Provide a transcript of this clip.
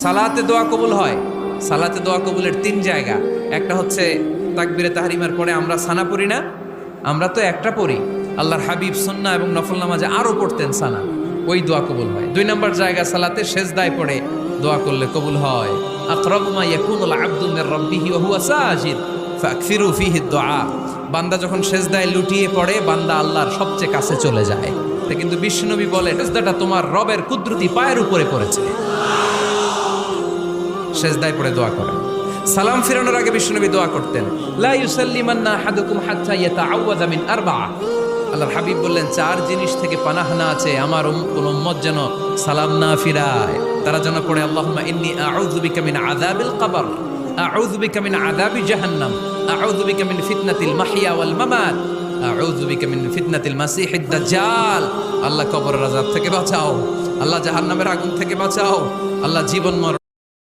সালাতে দোয়া কবুল হয়। সালাতে দোয়া কবুলের তিন জায়গা। একটা হচ্ছে তাকবীরে তাহরিমার পরে আমরা সানা পড়ি না, আমরা তো একটা পড়ি, আল্লাহর হাবিব সুন্নাহ এবং নফল নামাজে আরো পড়তেন সানা, ওই দোয়া কবুল হয়। দুই নম্বর জায়গা সালাতে সেজদায় পড়ে দোয়া করলে কবুল হয়। আকরাবু মা ইয়াকুনুল আবদু মির রাব্বিহি ওয়া হুয়া সাজিদ ফাকসিরু ফীহি দুআ। বান্দা যখন সেজদায় লুটিয়ে পড়ে বান্দা আল্লাহর সবচেয়ে কাছে চলে যায়। তা কিন্তু বিশ্বনবী বলে সেজদাটা তোমার রবের কুদরতি পায়ের উপরে পড়েছে। সেজদায় পড়ে দোয়া করেন। সালাম ফিরানোর আগে বিশ্বনবী দোয়া করতেন, লা ইউসাল্লিমান্না আহাদুকুম হাত্তা ইয়াতাআওয়াযা মিন আরবা'a। আল্লাহর হাবিব বললেন, চার জিনিস থেকে পানাহ না আছে আমার কোন উম্মত যেন সালাম না ফিরায়। তারা যেন পড়ে, আল্লাহুম্মা ইন্নী আউযু বিকা মিন আযাবিল কবর, আউযু বিকা মিন আযাবি জাহান্নাম, আউযু বিকা মিন ফিতনাতিল মাহইয়া ওয়াল মামাত, আউযু বিকা মিন ফিতনাতিল মাসিহিদ দাজ্জাল। আল্লাহ কবরের আযাব থেকে বাঁচাও, আল্লাহ জাহান্নামের আগুন থেকে বাঁচাও, আল্লাহ জীবন মরণ